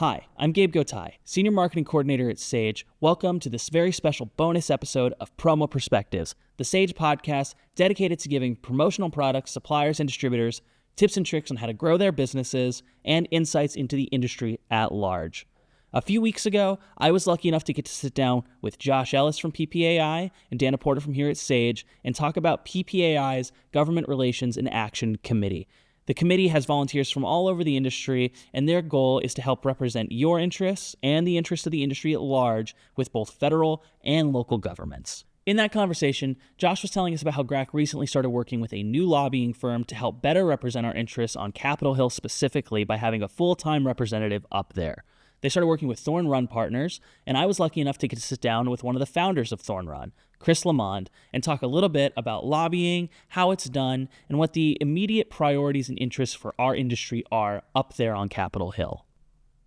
Hi, I'm Gabe Gotai, Senior Marketing Coordinator at Sage. Welcome to this very special bonus episode of Promo Perspectives, the Sage podcast dedicated to giving promotional products, suppliers, and distributors tips and tricks on how to grow their businesses and insights into the industry at large. A few weeks ago, I was lucky enough to get to sit down with Josh Ellis from PPAI and Dana Porter from here at Sage and talk about PPAI's Government Relations and Action Committee. The committee has volunteers from all over the industry, and their goal is to help represent your interests and the interests of the industry at large with both federal and local governments. In that conversation, Josh was telling us about how GRAC recently started working with a new lobbying firm to help better represent our interests on Capitol Hill specifically by having a full-time representative up there. They started working with Thorn Run Partners, and I was lucky enough to get to sit down with one of the founders of Thorn Run, Chris Lamond, and talk a little bit about lobbying, how it's done, and what the immediate priorities and interests for our industry are up there on Capitol Hill.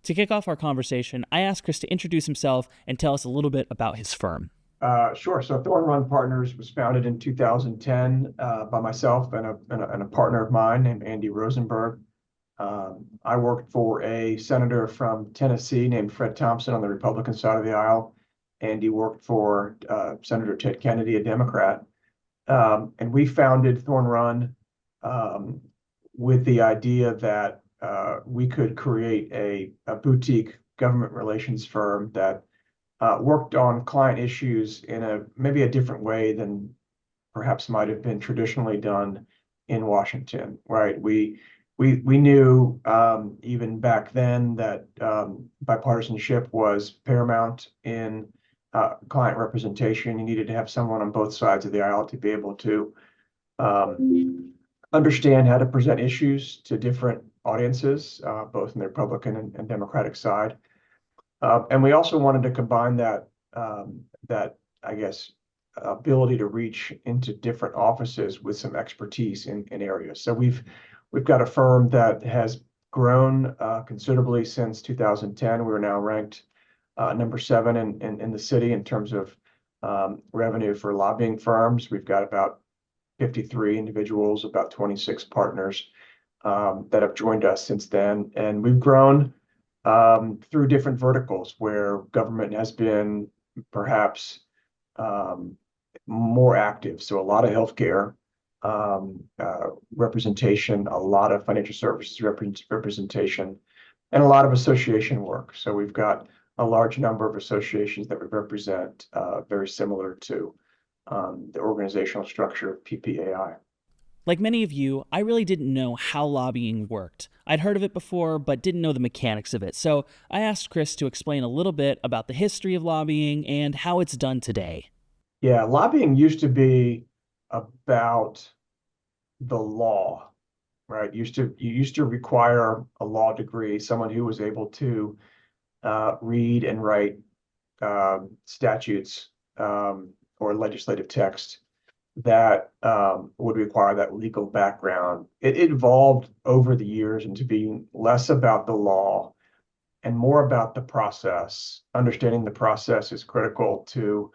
To kick off our conversation, I asked Chris to introduce himself and tell us a little bit about his firm. Sure. So Thorn Run Partners was founded in 2010 by myself and a partner of mine named Andy Rosenberg. I worked for a senator from Tennessee named Fred Thompson on the Republican side of the aisle. Andy worked for Senator Ted Kennedy, a Democrat. And we founded Thorn Run with the idea that we could create a boutique government relations firm that worked on client issues in maybe a different way than perhaps might have been traditionally done in Washington, right? We knew even back then that bipartisanship was paramount in client representation. You needed to have someone on both sides of the aisle to be able to understand how to present issues to different audiences, both in the Republican and Democratic side. And we also wanted to combine that ability to reach into different offices with some expertise in areas. So we've got a firm that has grown considerably since 2010. We're now ranked number 7 in the city in terms of revenue for lobbying firms. We've got about 53 individuals, about 26 partners that have joined us since then. And we've grown through different verticals where government has been perhaps more active. So a lot of healthcare representation, a lot of financial services representation, and a lot of association work. So we've got a large number of associations that we represent, very similar to the organizational structure of PPAI. Like many of you, I really didn't know how lobbying worked. I'd heard of it before, but didn't know the mechanics of it. So I asked Chris to explain a little bit about the history of lobbying and how it's done today. Yeah, lobbying used to be about the law, right? You used to require a law degree, someone who was able to read and write statutes or legislative text that would require that legal background. It evolved over the years into being less about the law and more about the process. Understanding the process is critical to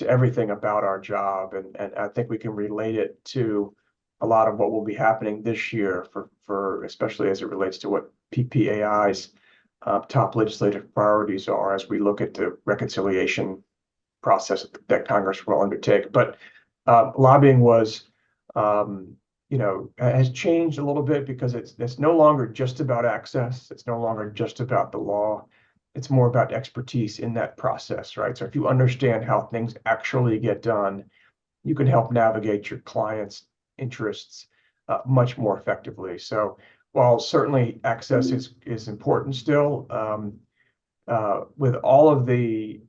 everything about our job, and I think we can relate it to a lot of what will be happening this year for especially as it relates to what PPAI's top legislative priorities are as we look at the reconciliation process that Congress will undertake. But lobbying has changed a little bit because it's no longer just about access. It's no longer just about the law. It's more about expertise in that process, right? So if you understand how things actually get done, you can help navigate your clients' interests much more effectively. So while certainly access is important still, with all of the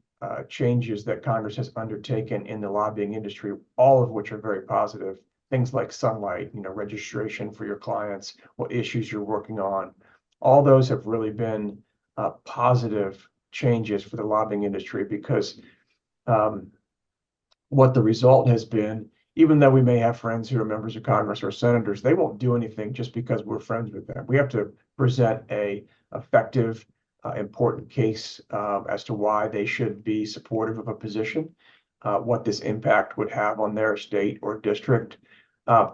changes that Congress has undertaken in the lobbying industry, all of which are very positive, things like sunlight, registration for your clients, what issues you're working on, all those have really been positive changes for the lobbying industry because what the result has been, even though we may have friends who are members of Congress or senators, they won't do anything just because we're friends with them. We have to present a effective, important case as to why they should be supportive of a position, what this impact would have on their state or district.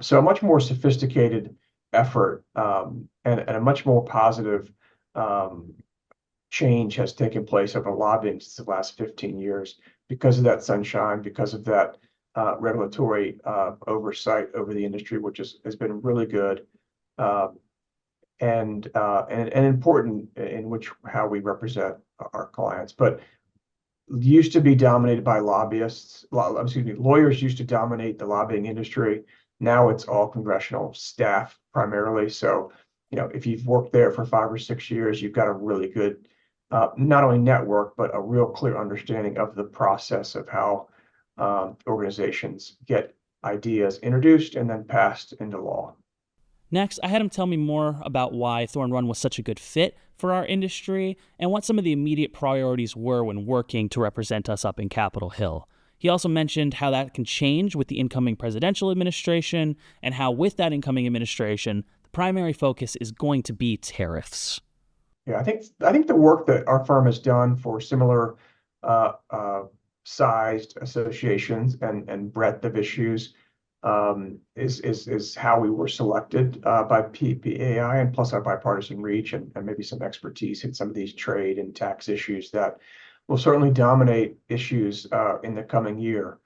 So a much more sophisticated effort and a much more positive um, change has taken place over lobbying since the last 15 years because of that sunshine, because of that regulatory oversight over the industry, which has been really good uh, and important in which how we represent our clients. But used to be dominated by lobbyists. Excuse me, lawyers used to dominate the lobbying industry. Now it's all congressional staff primarily. So, if you've worked there for 5 or 6 years, you've got a really good, not only network, but a real clear understanding of the process of how organizations get ideas introduced and then passed into law. Next, I had him tell me more about why Thorn Run was such a good fit for our industry and what some of the immediate priorities were when working to represent us up in Capitol Hill. He also mentioned how that can change with the incoming presidential administration and how, with that incoming administration, the primary focus is going to be tariffs. Yeah, I think the work that our firm has done for similar uh, uh, sized associations and breadth of issues is how we were selected by PPAI, and plus our bipartisan reach and maybe some expertise in some of these trade and tax issues that will certainly dominate issues in the coming year.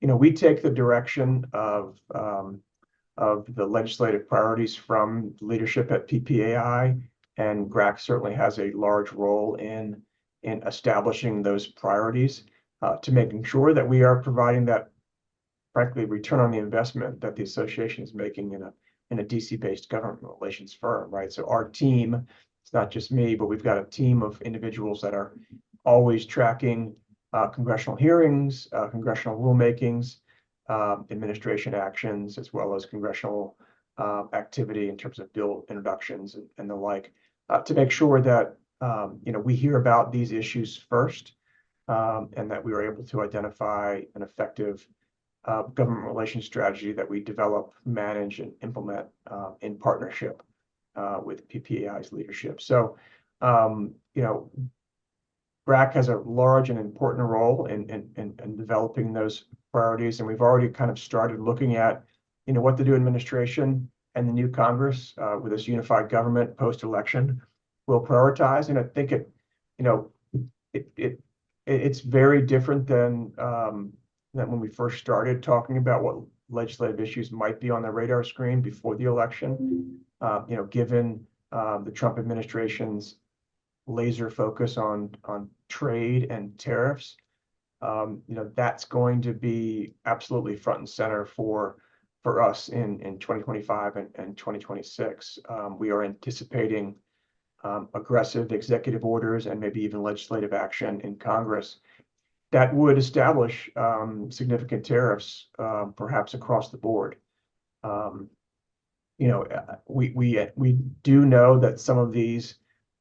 We take the direction of the legislative priorities from leadership at PPAI, and GRAC certainly has a large role in establishing those priorities to making sure that we are providing that, frankly, return on the investment that the association is making in a DC-based government relations firm, right? So our team, it's not just me, but we've got a team of individuals that are always tracking congressional hearings, congressional rulemakings, administration actions, as well as congressional activity in terms of bill introductions and the like, to make sure that we hear about these issues first, and that we are able to identify an effective government relations strategy that we develop, manage, and implement in partnership with PPAI's leadership. So, GRAC has a large and important role in developing those priorities, and we've already kind of started looking at, what the new administration and the new Congress with this unified government post-election will prioritize. And I think it's very different than when we first started talking about what legislative issues might be on the radar screen before the election. Given the Trump administration's laser focus on trade and tariffs, that's going to be absolutely front and center for us in 2025 and 2026. We are anticipating aggressive executive orders and maybe even legislative action in Congress that would establish significant tariffs, perhaps across the board. We do know that some of these,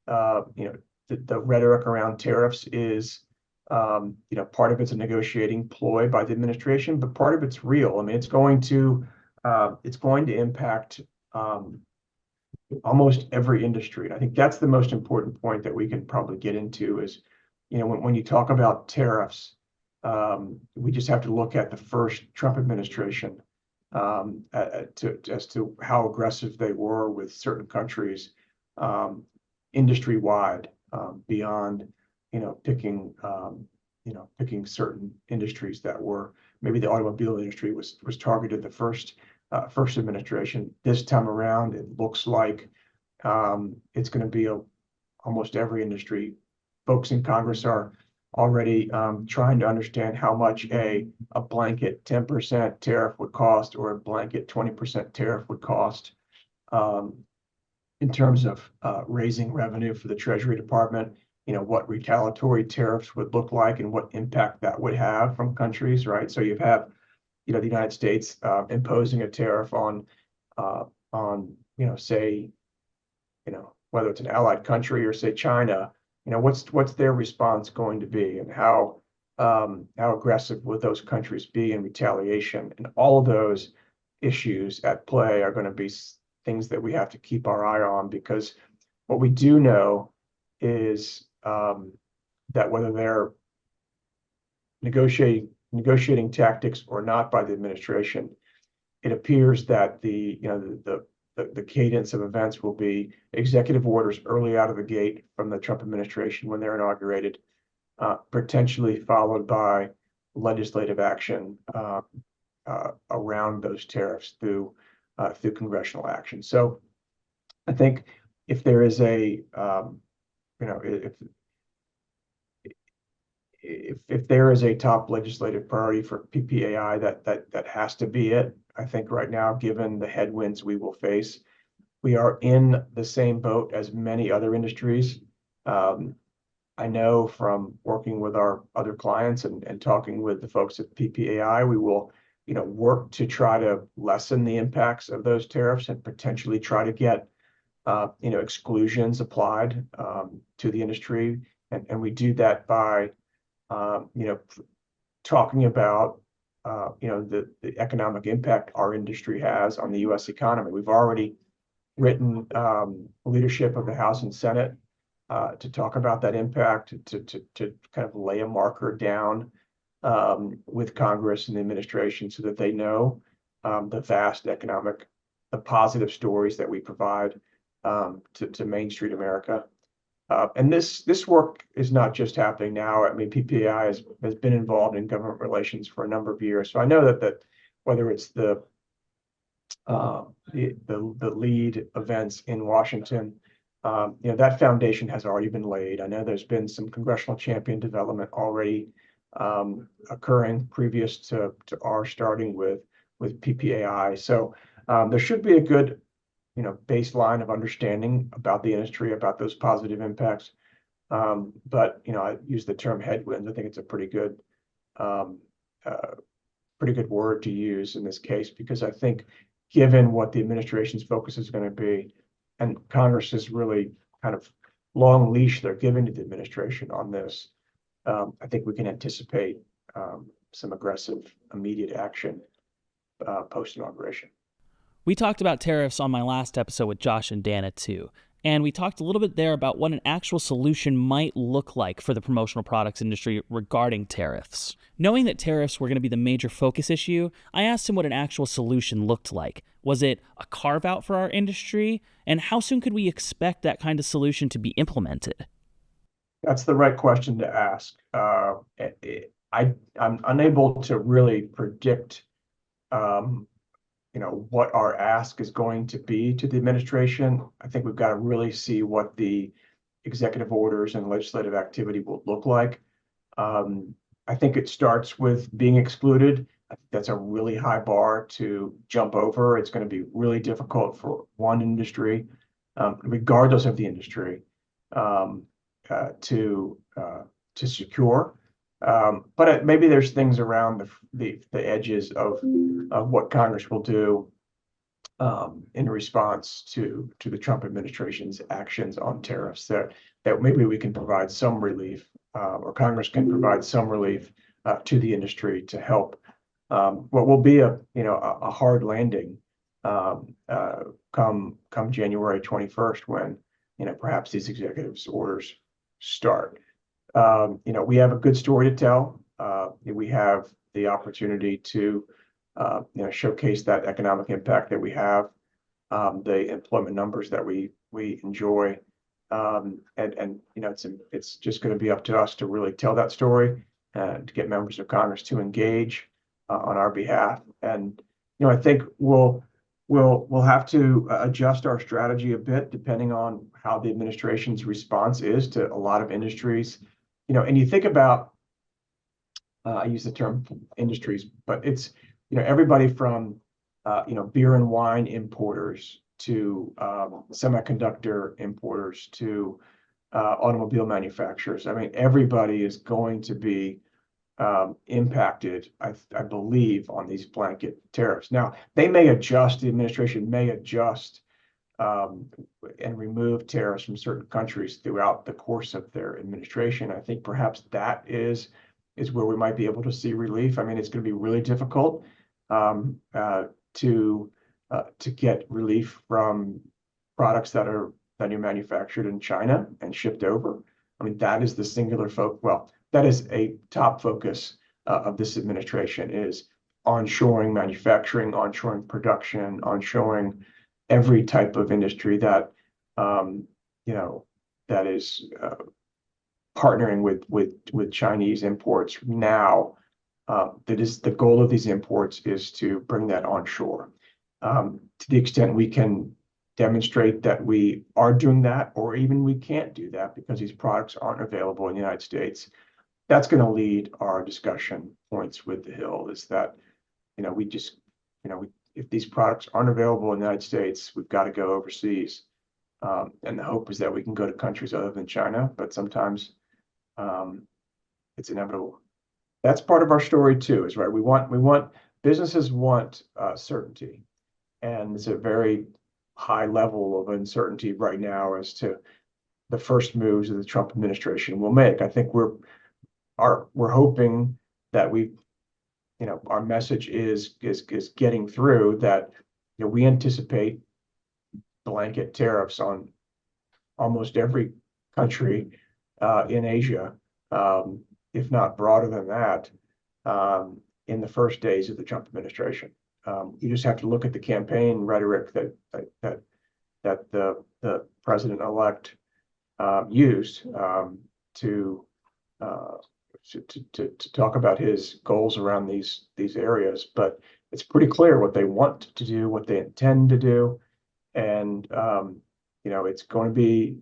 the rhetoric around tariffs is, part of it's a negotiating ploy by the administration, but part of it's real. I mean, it's going to impact almost every industry. And I think that's the most important point that we can probably get into is, when you talk about tariffs, we just have to look at the first Trump administration as to how aggressive they were with certain countries industry-wide, beyond picking certain industries that were, maybe the automobile industry was targeted the first administration. This time around, it looks like it's going to be almost every industry. Folks in Congress are already trying to understand how much a blanket 10% tariff would cost, or a blanket 20% tariff would cost, in terms of raising revenue for the Treasury Department, what retaliatory tariffs would look like and what impact that would have from countries, right? So you have, the United States imposing a tariff on, say, whether it's an allied country or say China, what's their response going to be, and how aggressive would those countries be in retaliation? And all of those issues at play are going to be things that we have to keep our eye on, because what we do know is that whether they're negotiating tactics or not by the administration, it appears that the the cadence of events will be executive orders early out of the gate from the Trump administration when they're inaugurated, potentially followed by legislative action around those tariffs through congressional action. So I think if there is if there is a top legislative priority for PPAI, that has to be it. I think right now, given the headwinds we will face, we are in the same boat as many other industries. I know from working with our other clients and talking with the folks at PPAI, we will, work to try to lessen the impacts of those tariffs and potentially try to get, exclusions applied to the industry. And we do that by, talking about, the economic impact our industry has on the U.S. economy. We've already written leadership of the House and Senate to talk about that impact, to kind of lay a marker down with Congress and the administration so that they know the vast the positive stories that we provide to Main Street America. And this work is not just happening now. I mean, PPAI has been involved in government relations for a number of years. So I know that whether it's the lead events in Washington, that foundation has already been laid. I know there's been some congressional champion development already occurring previous to our starting with PPAI. So there should be a good baseline of understanding about the industry, about those positive impacts. But I use the term headwinds. I think it's a pretty good word to use in this case, because I think given what the administration's focus is going to be, and Congress has really kind of long leash they're giving to the administration on this, I think we can anticipate some aggressive immediate action post-inauguration. We talked about tariffs on my last episode with Josh and Dana too, and we talked a little bit there about what an actual solution might look like for the promotional products industry regarding tariffs. Knowing that tariffs were going to be the major focus issue, I asked him what an actual solution looked like. Was it a carve-out for our industry? And how soon could we expect that kind of solution to be implemented? That's the right question to ask. I'm unable to really predict what our ask is going to be to the administration. I think we've got to really see what the executive orders and legislative activity will look like. I think it starts with being excluded. I think that's a really high bar to jump over. It's going to be really difficult for one industry, regardless of the industry, to secure. But maybe there's things around the edges of what Congress will do in response to the Trump administration's actions on tariffs that maybe we can provide some relief, or Congress can provide some relief to the industry to help what will be a hard landing come January 21st, when perhaps these executives orders start. We have a good story to tell. We have the opportunity to showcase that economic impact that we have, the employment numbers that we enjoy, and it's just going to be up to us to really tell that story and to get members of Congress to engage on our behalf. And I think we'll have to adjust our strategy a bit depending on how the administration's response is to a lot of industries. And you think about, I use the term industries, but it's, everybody from, beer and wine importers to semiconductor importers to automobile manufacturers. I mean, everybody is going to be impacted, I believe, on these blanket tariffs. Now, the administration may adjust and remove tariffs from certain countries throughout the course of their administration. I think perhaps that is where we might be able to see relief. I mean, it's going to be really difficult to get relief from products that are manufactured in China and shipped over. I mean, that is the singular that is a top focus of this administration, is onshoring manufacturing, onshoring production, onshoring every type of industry that um, you know that is partnering with Chinese imports now. That is the goal of these imports is to bring that onshore. To the extent we can demonstrate that we are doing that, or even we can't do that because these products aren't available in the United States, that's going to lead our discussion points with the Hill is that, we just, if these products aren't available in the United States, we've got to go overseas. And the hope is that we can go to countries other than China, but sometimes it's inevitable. That's part of our story too, is right. Businesses want certainty, and it's a very high level of uncertainty right now as to the first moves that the Trump administration will make. I think we're hoping that our message is getting through that. We anticipate blanket tariffs on almost every country in Asia, if not broader than that, in the first days of the Trump administration. You just have to look at the campaign rhetoric that the president-elect used to talk about his goals around these areas. But it's pretty clear what they want to do, what they intend to do, and it's going to be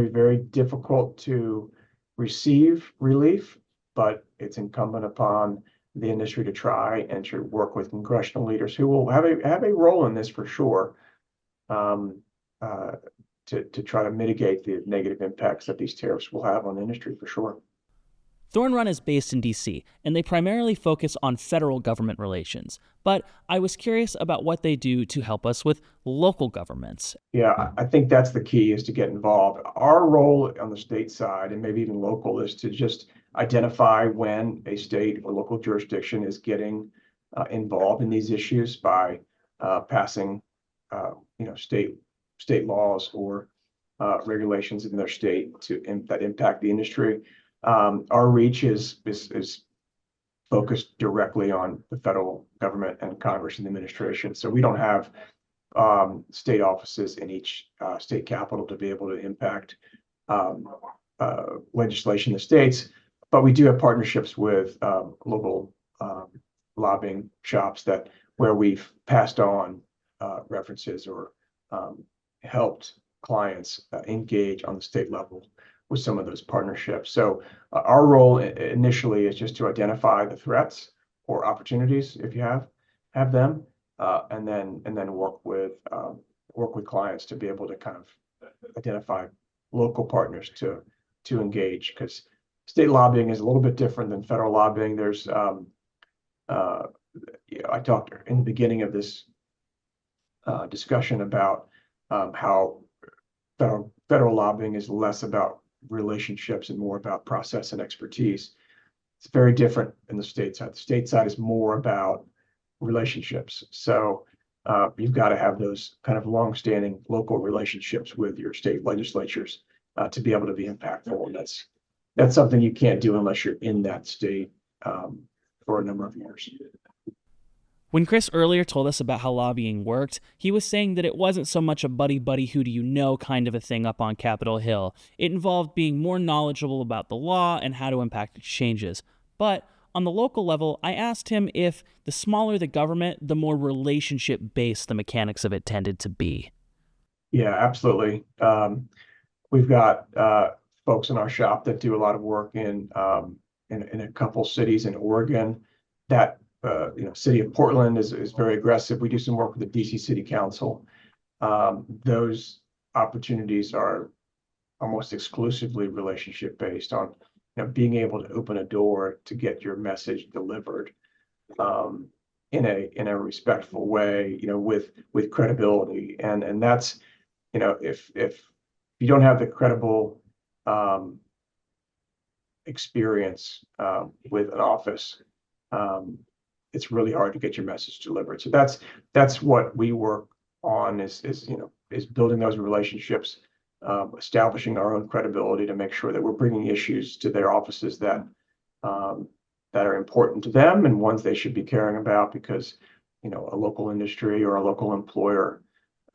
very difficult to receive relief, but it's incumbent upon the industry to try and to work with congressional leaders who will have a role in this for sure, to try to mitigate the negative impacts that these tariffs will have on the industry for sure. Thorn Run is based in D.C., and they primarily focus on federal government relations. But I was curious about what they do to help us with local governments. Yeah, I think that's the key, is to get involved. Our role on the state side, and maybe even local, is to just identify when a state or local jurisdiction is getting involved in these issues by passing, state laws or regulations in their state that impact the industry. Our reach is focused directly on the federal government and Congress and the administration. So we don't have state offices in each state capital to be able to impact legislation in the states, but we do have partnerships with local lobbying shops where we've passed on references or helped clients engage on the state level with some of those partnerships. So our role initially is just to identify the threats or opportunities, if you have them, and then work with clients to be able to kind of identify local partners to engage, because state lobbying is a little bit different than federal lobbying. There's I talked in the beginning of this discussion about how federal lobbying is less about relationships and more about process and expertise. It's very different in the state side. The state side is more about relationships. So you've got to have those kind of long-standing local relationships with your state legislatures to be able to be impactful. And that's something you can't do unless you're in that state for a number of years. When Chris earlier told us about how lobbying worked, he was saying that it wasn't so much a buddy-buddy who do you know kind of a thing up on Capitol Hill. It involved being more knowledgeable about the law and how to impact its changes. But on the local level, I asked him if the smaller the government, the more relationship-based the mechanics of it tended to be. Yeah, absolutely. We've got folks in our shop that do a lot of work in a couple cities in Oregon. That city of Portland is very aggressive. We do some work with the DC City Council. Those opportunities are almost exclusively relationship based on being able to open a door to get your message delivered in a respectful way, with credibility. And that's, if you don't have the credible experience with an office, it's really hard to get your message delivered. So that's what we work on, is building those relationships, establishing our own credibility to make sure that we're bringing issues to their offices that are important to them and ones they should be caring about, because a local industry or a local employer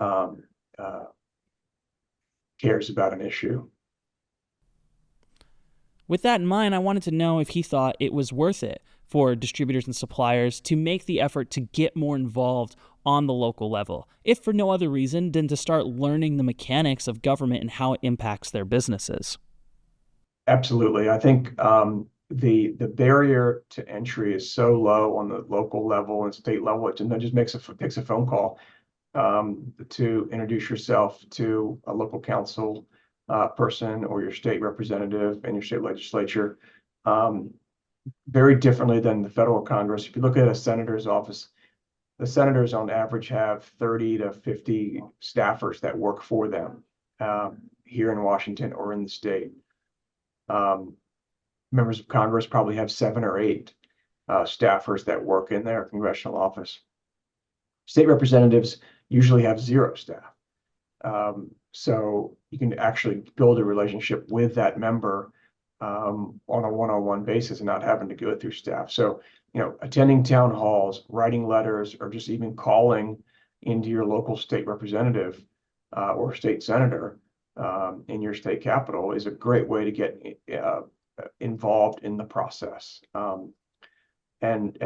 um, cares about an issue. With that in mind, I wanted to know if he thought it was worth it for distributors and suppliers to make the effort to get more involved on the local level, if for no other reason than to start learning the mechanics of government and how it impacts their businesses. Absolutely. I think the barrier to entry is so low on the local level and state level. It just takes a phone call to introduce yourself to a local council person or your state representative and your state legislature. Um, very differently than the federal Congress. If you look at a senator's office, the senators on average have 30 to 50 staffers that work for them here in Washington or in the state. Members of Congress probably have 7 or 8 staffers that work in their congressional office. State representatives usually have 0 staff. So you can actually build a relationship with that member on a one-on-one basis and not having to go through staff. So, attending town halls, writing letters, or just even calling into your local state representative or state senator in your state capital is a great way to get involved in the process. And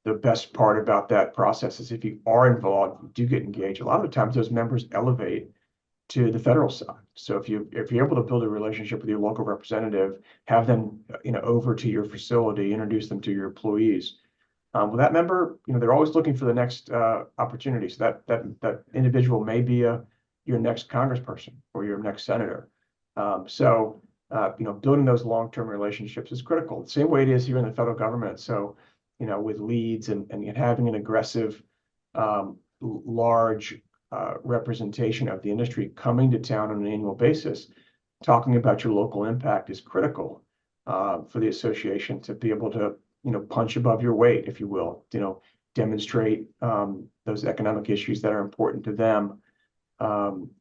the best part about that process is if you are involved, you do get engaged. A lot of the times those members elevate to the federal side. So if you're able to build a relationship with your local representative, have them over to your facility, introduce them to your employees. Well, that member, they're always looking for the next opportunity. So that individual may be your next congressperson or your next senator. Building those long-term relationships is critical. The same way it is here in the federal government. So, with leads and having an aggressive, large representation of the industry coming to town on an annual basis, talking about your local impact is critical for the association to be able to, punch above your weight, if you will, demonstrate those economic issues that are important to them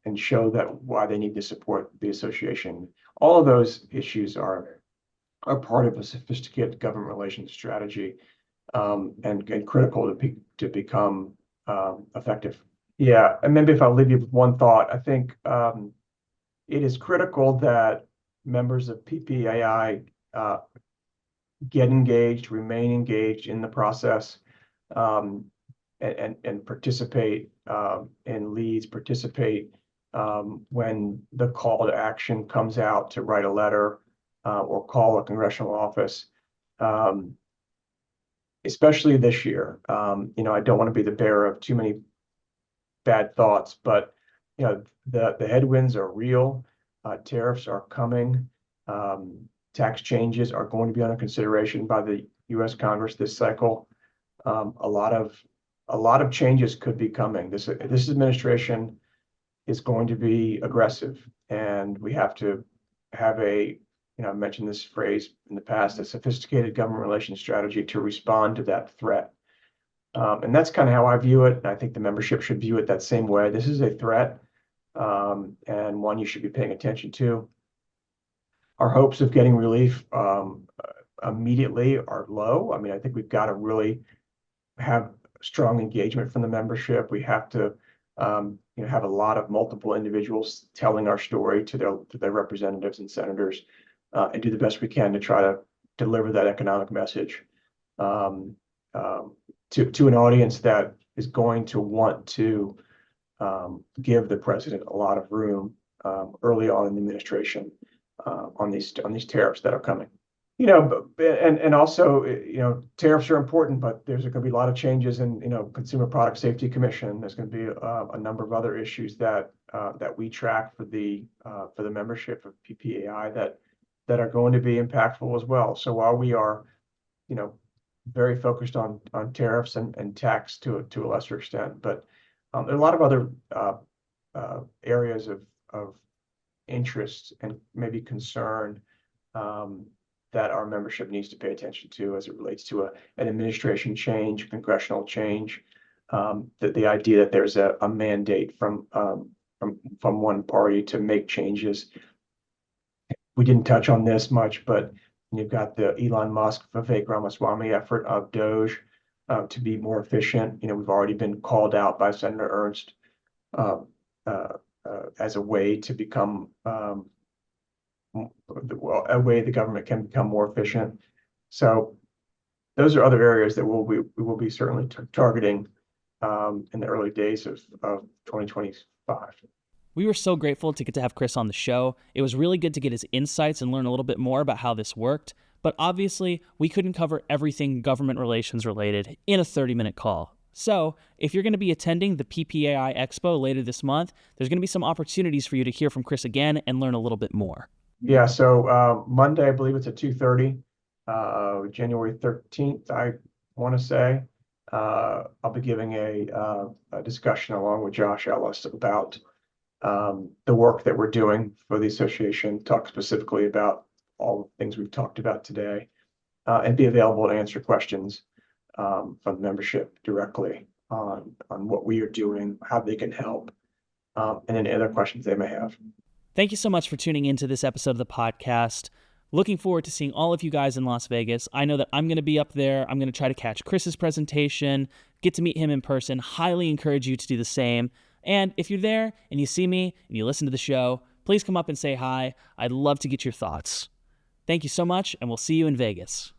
and show that why they need to support the association. All of those issues are part of a sophisticated government relations strategy and critical to become effective. Yeah, and maybe if I'll leave you with one thought, I think it is critical that members of PPAI get engaged, remain engaged in the process, and participate in leads, participate when the call to action comes out to write a letter or call a congressional office. Especially this year, I don't want to be the bearer of too many bad thoughts, but the headwinds are real. Tariffs are coming. Tax changes are going to be under consideration by the U.S. Congress this cycle. A lot of changes could be coming. This administration is going to be aggressive, and we have to have I mentioned this phrase in the past, a sophisticated government relations strategy to respond to that threat. And that's kind of how I view it. And I think the membership should view it that same way. This is a threat and one you should be paying attention to. Our hopes of getting relief immediately are low. I mean, I think we've got to really have strong engagement from the membership. We have to have a lot of multiple individuals telling our story to their representatives and senators and do the best we can to try to deliver that economic message to an audience that is going to want to give the president a lot of room early on in the administration on these tariffs that are coming. And also, tariffs are important, but there's going to be a lot of changes in, Consumer Product Safety Commission. There's going to be a number of other issues that we track for the membership of PPAI that are going to be impactful as well. So while we are, very focused on tariffs and tax to a lesser extent, but there are a lot of other areas of interest and maybe concern that our membership needs to pay attention to as it relates to an administration change, congressional change, that the idea that there's a mandate from one party to make changes. We didn't touch on this much, but you've got the Elon Musk, Vivek Ramaswamy effort of Doge. to be more efficient. We've already been called out by Senator Ernst uh, uh, as a way to become a way the government can become more efficient. So those are other areas that we will be certainly targeting in the early days of 2025. We were so grateful to get to have Chris on the show. It was really good to get his insights and learn a little bit more about how this worked. But obviously, we couldn't cover everything government relations related in a 30-minute call. So, if you're going to be attending the PPAI Expo later this month, there's going to be some opportunities for you to hear from Chris again and learn a little bit more. Yeah, so Monday, I believe it's at 2:30, January 13th, I want to say. I'll be giving a discussion along with Josh Ellis about the work that we're doing for the association, talk specifically about all the things we've talked about today, and be available to answer questions from the membership directly on what we are doing, how they can help, and any other questions they may have. Thank you so much for tuning into this episode of the podcast. Looking forward to seeing all of you guys in Las Vegas. I know that I'm going to be up there. I'm going to try to catch Chris's presentation, get to meet him in person. Highly encourage you to do the same. And if you're there and you see me and you listen to the show, please come up and say hi. I'd love to get your thoughts. Thank you so much, and we'll see you in Vegas.